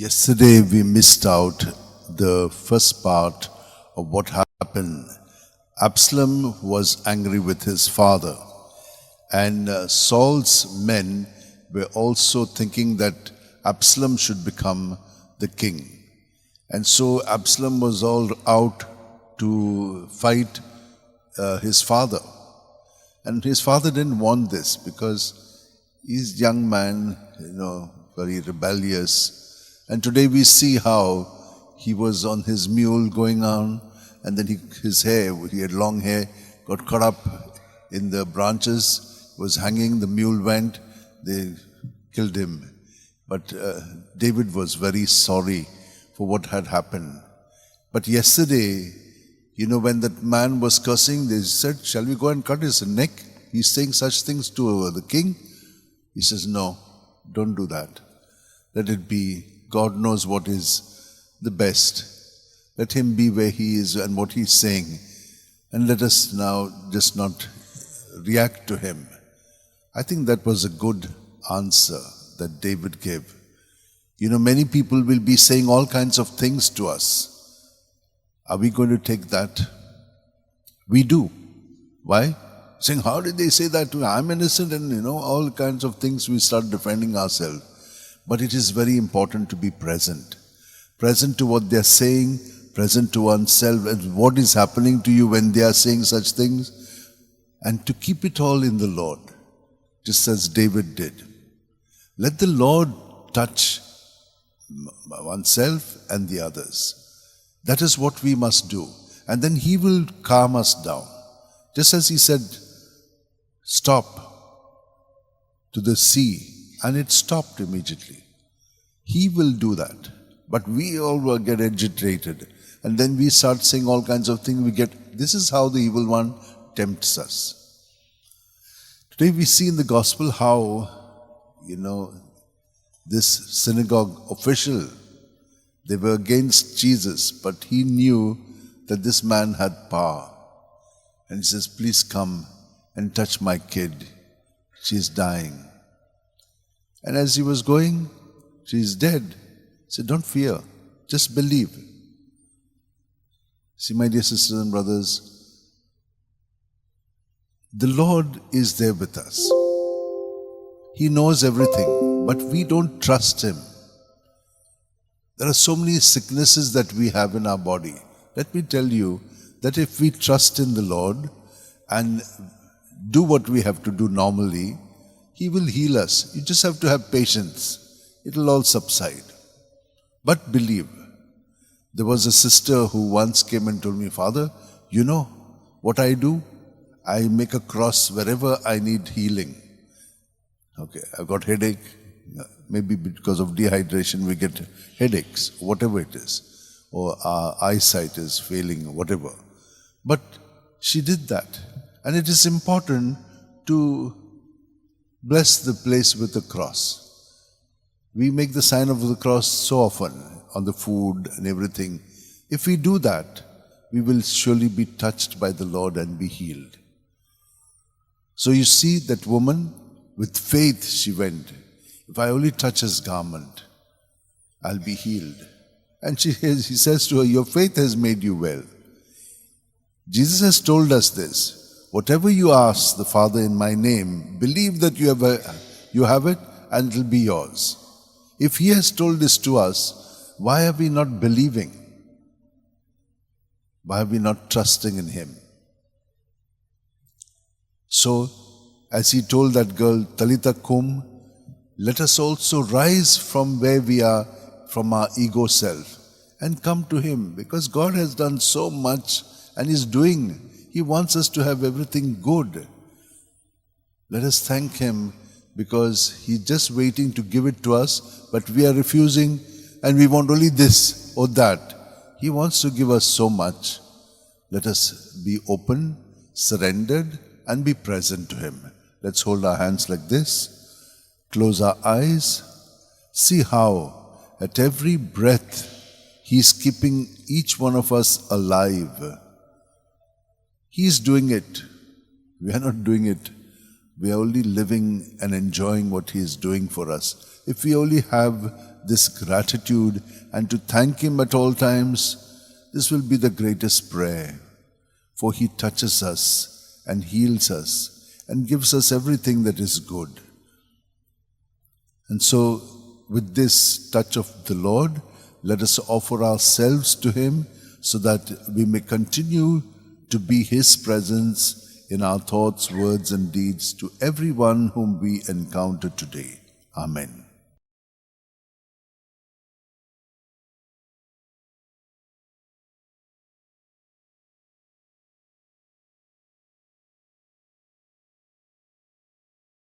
Yesterday we missed out the first part of what happened. Absalom was angry with his father, and Saul's men were also thinking that Absalom should become the king. And so Absalom was all out to fight his father. And his father didn't want this because he's a young man, very rebellious. And today we see how he was on his mule going on, and then his hair, he had long hair, got caught up in the branches, was hanging, the mule went, they killed him. But David was very sorry for what had happened. But yesterday, when that man was cursing, they said, shall we go and cut his neck? He's saying such things to the king. He says, no, don't do that. Let it be. God knows what is the best. Let him be where he is and what he's saying. And let us now just not react to him. I think that was a good answer that David gave. Many people will be saying all kinds of things to us. Are we going to take that? We do. Why? Saying, how did they say that to me? I'm innocent, and all kinds of things we start defending ourselves. But it is very important to be present. Present to what they're saying, present to oneself, and what is happening to you when they are saying such things, and to keep it all in the Lord, just as David did. Let the Lord touch oneself and the others. That is what we must do. And then He will calm us down. Just as He said, stop to the sea, and it stopped immediately. He will do that. But we all will get agitated. And then we start saying all kinds of things. This is how the evil one tempts us. Today we see in the gospel how, this synagogue official, they were against Jesus, but he knew that this man had power. And he says, please come and touch my kid. She's dying. And as he was going, she's dead. He said, don't fear, just believe. See, my dear sisters and brothers, the Lord is there with us. He knows everything, but we don't trust Him. There are so many sicknesses that we have in our body. Let me tell you that if we trust in the Lord and do what we have to do normally, He will heal us. You just have to have patience. It will all subside. But believe. There was a sister who once came and told me, Father, you know what I do? I make a cross wherever I need healing. Okay, I've got headache. Maybe because of dehydration we get headaches, whatever it is. Or our eyesight is failing, whatever. But she did that. And it is important to bless the place with a cross. We make the sign of the cross so often on the food and everything. If we do that, we will surely be touched by the Lord and be healed. So you see that woman, with faith she went. If I only touch His garment, I'll be healed. And he says to her, your faith has made you well. Jesus has told us this. Whatever you ask the Father in my name, believe that you have it and it will be yours. If He has told this to us, why are we not believing? Why are we not trusting in Him? So, as He told that girl, Talitha kum, let us also rise from where we are, from our ego self, and come to Him, because God has done so much and is doing. He wants us to have everything good. Let us thank Him, because He's just waiting to give it to us, but we are refusing and we want only this or that. He wants to give us so much. Let us be open, surrendered, and be present to Him. Let's hold our hands like this, close our eyes, see how at every breath He's keeping each one of us alive. He's doing it. We are not doing it. We are only living and enjoying what He is doing for us. If we only have this gratitude and to thank Him at all times, this will be the greatest prayer. For He touches us and heals us and gives us everything that is good. And so, with this touch of the Lord, let us offer ourselves to Him so that we may continue to be His presence in our thoughts, words, and deeds to everyone whom we encounter today. Amen.